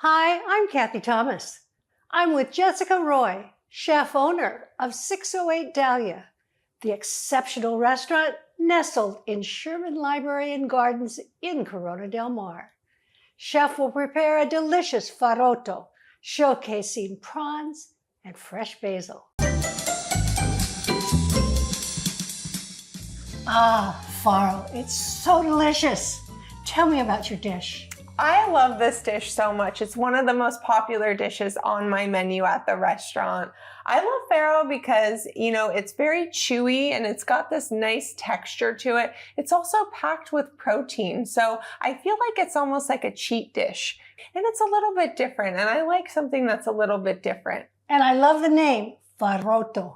Hi, I'm Cathy Thomas. I'm with Jessica Roy, chef owner of 608 Dahlia, the exceptional restaurant nestled in Sherman Library and Gardens in Corona del Mar. Chef will prepare a delicious farotto, showcasing prawns and fresh basil. Ah, Faro, it's so delicious. Tell me about your dish. I love this dish so much. It's one of the most popular dishes on my menu at the restaurant. I love farro because, it's very chewy and it's got this nice texture to it. It's also packed with protein. So I feel like it's almost like a cheat dish. And it's a little bit different. And I like something that's a little bit different. And I love the name, Farotto.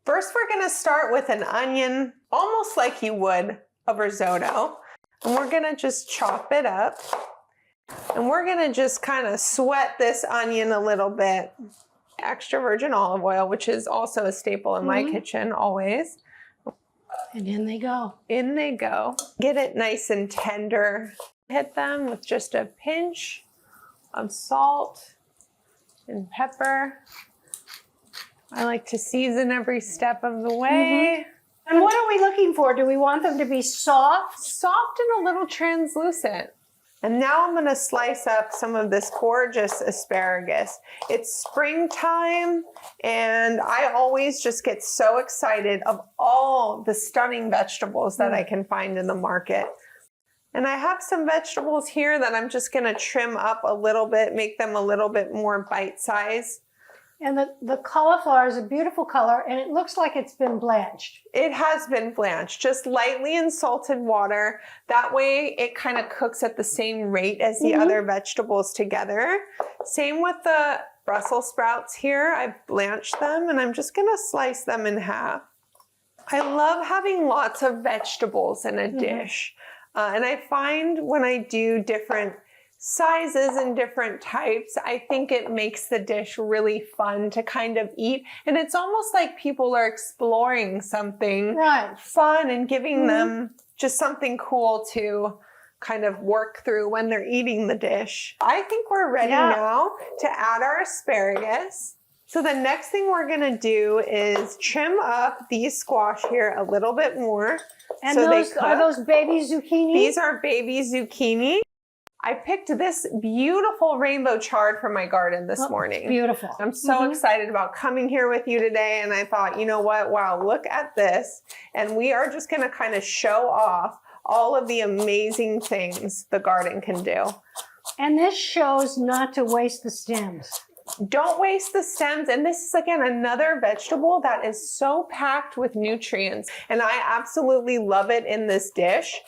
First, we're going to start with an onion, almost like you would a risotto. And we're going to just chop it up. And we're gonna just kind of sweat this onion a little bit. Extra virgin olive oil, which is also a staple in my kitchen always. And in they go. In they go. Get it nice and tender. Hit them with just a pinch of salt and pepper. I like to season every step of the way. And what are we looking for? Do we want them to be soft? Soft and a little translucent. And now I'm gonna slice up some of this gorgeous asparagus. It's springtime, and I always just get so excited of all the stunning vegetables that I can find in the market. And I have some vegetables here that I'm just gonna trim up a little bit, make them a little bit more bite-sized. And the cauliflower is a beautiful color, and it looks like it's been blanched. It has been blanched, just lightly in salted water. That way it kind of cooks at the same rate as the other vegetables together. Same with the Brussels sprouts here. I've blanched them, and I'm just gonna slice them in half. I love having lots of vegetables in a dish. And I find when I do different sizes and different types, I think it makes the dish really fun to kind of eat. And it's almost like people are exploring something fun and giving them just something cool to kind of work through when they're eating the dish. I think we're ready now to add our asparagus. So the next thing we're gonna do is trim up these squash here a little bit more. And are those baby zucchini? These are baby zucchini. I picked this beautiful rainbow chard from my garden this morning. Beautiful. I'm so excited about coming here with you today. And I thought, you know what? Wow, look at this. And we are just going to kind of show off all of the amazing things the garden can do. And this shows not to waste the stems. Don't waste the stems. And this is, again, another vegetable that is so packed with nutrients. And I absolutely love it in this dish.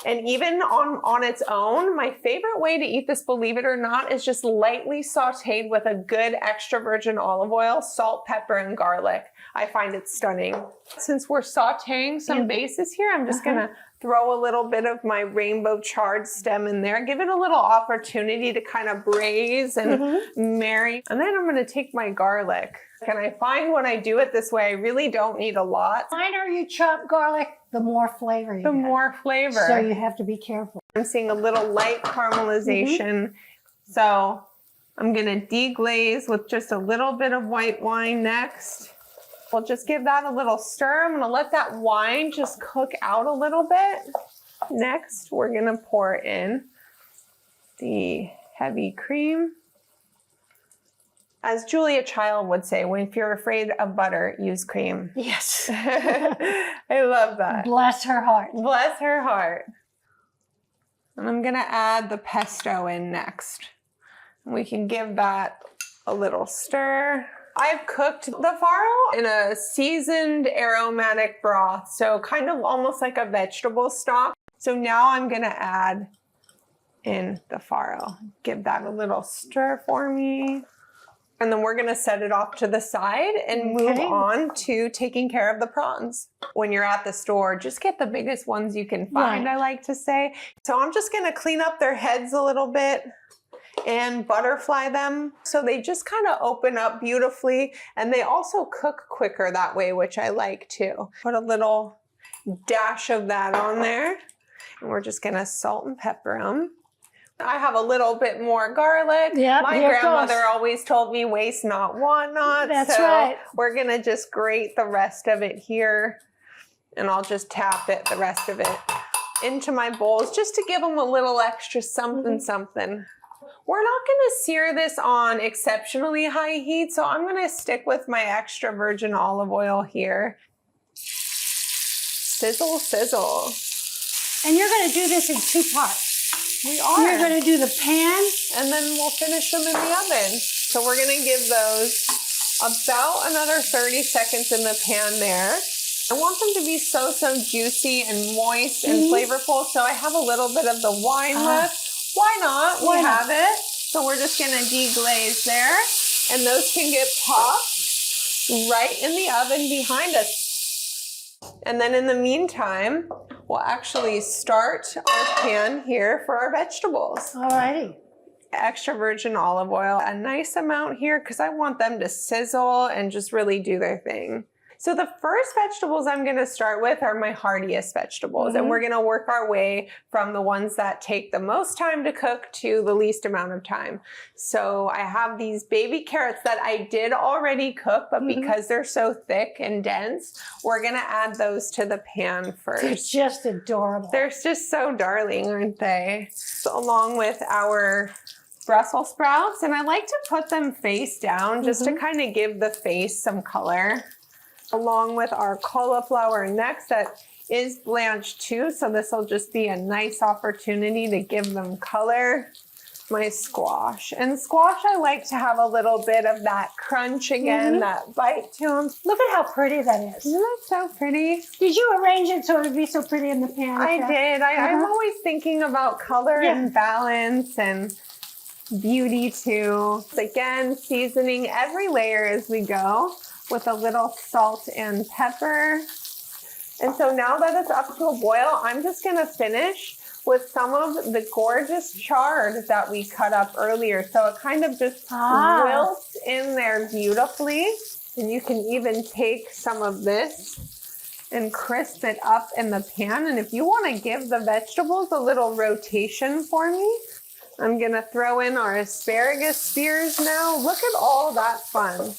And even on its own, my favorite way to eat this, believe it or not, is just lightly sauteed with a good extra virgin olive oil, salt, pepper, and garlic. I find it stunning. Since we're sauteing some bases here, I'm just gonna throw a little bit of my rainbow chard stem in there, give it a little opportunity to kind of braise and marry. And then I'm gonna take my garlic. And I find when I do it this way, I really don't need a lot. The finer you chop garlic, the more flavor you get. The more flavor. So you have to be careful. I'm seeing a little light caramelization. So I'm gonna deglaze with just a little bit of white wine next. We'll just give that a little stir. I'm gonna let that wine just cook out a little bit. Next, we're gonna pour in the heavy cream. As Julia Child would say, if you're afraid of butter, use cream. Yes. I love that. Bless her heart. Bless her heart. And I'm gonna add the pesto in next. We can give that a little stir. I've cooked the farro in a seasoned aromatic broth, so kind of almost like a vegetable stock. So now I'm gonna add in the farro. Give that a little stir for me. And then we're gonna set it off to the side and move on to taking care of the prawns. When you're at the store, just get the biggest ones you can find, I like to say. So I'm just gonna clean up their heads a little bit and butterfly them so they just kind of open up beautifully, and they also cook quicker that way, which I like too. Put a little dash of that on there, and we're just gonna salt and pepper them. I have a little bit more garlic. Yep, My here it grandmother goes. always told me waste not, want not. That's so right. We're going to just grate the rest of it here. And I'll just tap it, the rest of it, into my bowls just to give them a little extra something, something. We're not going to sear this on exceptionally high heat, so I'm going to stick with my extra virgin olive oil here. Sizzle, sizzle. And you're going to do this in 2 parts. We are. You're going to do the pan. And then we'll finish them in the oven. So we're going to give those about another 30 seconds in the pan there. I want them to be so juicy and moist and flavorful. So I have a little bit of the wine left. Why not? We have it. So we're just going to deglaze there. And those can get popped right in the oven behind us. And then in the meantime, we'll actually start our pan here for our vegetables. All righty. Extra virgin olive oil, a nice amount here because I want them to sizzle and just really do their thing. So the first vegetables I'm going to start with are my hardiest vegetables. And we're going to work our way from the ones that take the most time to cook to the least amount of time. So I have these baby carrots that I did already cook, but because they're so thick and dense, we're going to add those to the pan first. They're just adorable. They're just so darling, aren't they? So along with our Brussels sprouts, and I like to put them face down just to kind of give the face some color. Along with our cauliflower next that is blanched too, so this will just be a nice opportunity to give them color. My squash. And squash, I like to have a little bit of that crunch again, that bite to them. Look at how pretty that is. Isn't that so pretty? Did you arrange it so it would be so pretty in the pan? I did. I'm always thinking about color and balance and beauty too. Again, seasoning every layer as we go with a little salt and pepper. And so now that it's up to a boil, I'm just gonna finish with some of the gorgeous chard that we cut up earlier. So it kind of just wilts in there beautifully. And you can even take some of this and crisp it up in the pan. And if you wanna give the vegetables a little rotation for me, I'm gonna throw in our asparagus spears now. Look at all that fun.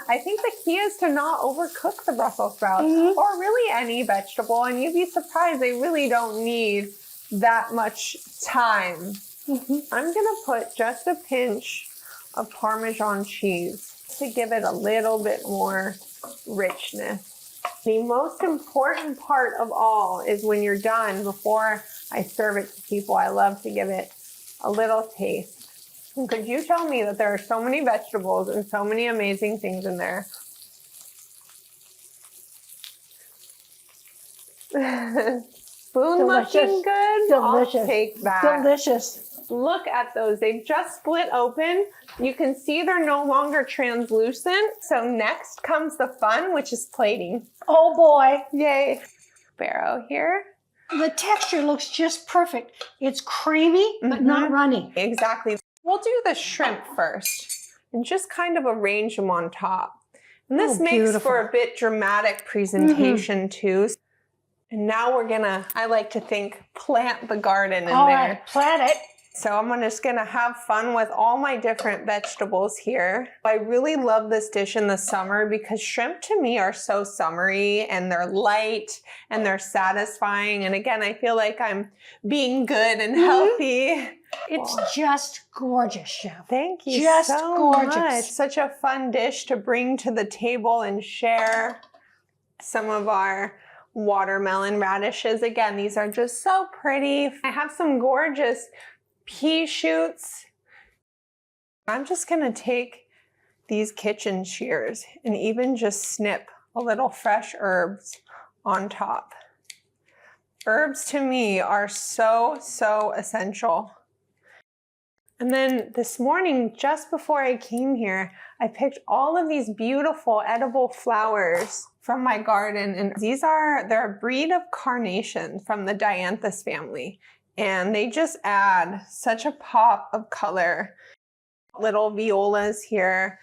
I think the key is to not overcook the Brussels sprouts or really any vegetable. And you'd be surprised, they really don't need that much time. I'm gonna put just a pinch of Parmesan cheese to give it a little bit more richness. The most important part of all is when you're done, before I serve it to people, I love to give it a little taste. Could you tell me that there are so many vegetables and so many amazing things in there? Spoon looking good? Delicious. I'll take that. Delicious. Look at those. They've just split open. You can see they're no longer translucent. So next comes the fun, which is plating. Oh boy. Yay. Sparrow here. The texture looks just perfect. It's creamy, but not runny. Exactly. We'll do the shrimp first and just kind of arrange them on top. And this makes for a bit dramatic presentation too. And now we're gonna, I like to think, plant the garden in there. Right, plant it. So I'm just gonna have fun with all my different vegetables here. I really love this dish in the summer because shrimp to me are so summery and they're light and they're satisfying. And again, I feel like I'm being good and healthy. It's just gorgeous, Chef. Thank you just so gorgeous. much. Such a fun dish to bring to the table and share. Some of our watermelon radishes. Again, these are just so pretty. I have some gorgeous pea shoots. I'm just gonna take these kitchen shears and even just snip a little fresh herbs on top. Herbs to me are so essential. And then this morning, just before I came here, I picked all of these beautiful edible flowers from my garden. And they're a breed of carnation from the dianthus family. And they just add such a pop of color. Little violas here.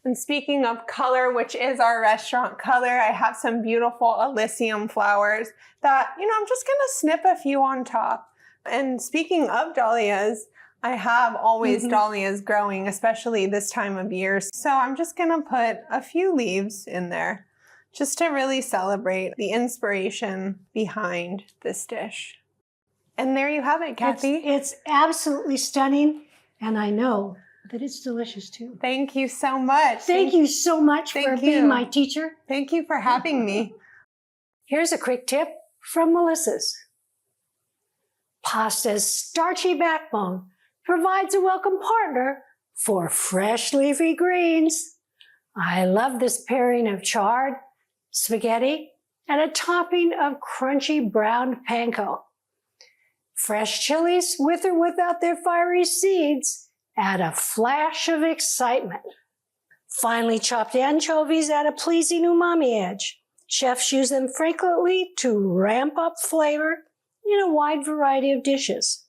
And speaking of color, which is our restaurant color, I have some beautiful Elysium flowers that, I'm just going to snip a few on top. And speaking of dahlias, I have always dahlias growing, especially this time of year. So I'm just going to put a few leaves in there just to really celebrate the inspiration behind this dish. And there you have it, Cathy. It's absolutely stunning, and I know that it's delicious too. Thank you so much. Thank you so much for being my teacher. Thank you for having me. Here's a quick tip from Melissa's. Pasta's starchy backbone provides a welcome partner for fresh leafy greens. I love this pairing of chard, spaghetti, and a topping of crunchy browned panko. Fresh chilies, with or without their fiery seeds, add a flash of excitement. Finely chopped anchovies add a pleasing umami edge. Chefs use them frequently to ramp up flavor in a wide variety of dishes.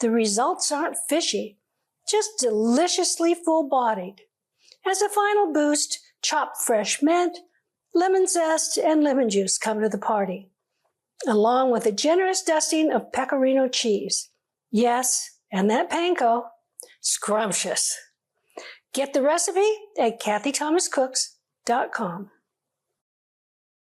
The results aren't fishy, just deliciously full-bodied. As a final boost, chopped fresh mint, lemon zest, and lemon juice come to the party, along with a generous dusting of pecorino cheese. Yes, and that panko, scrumptious. Get the recipe at cathythomascooks.com.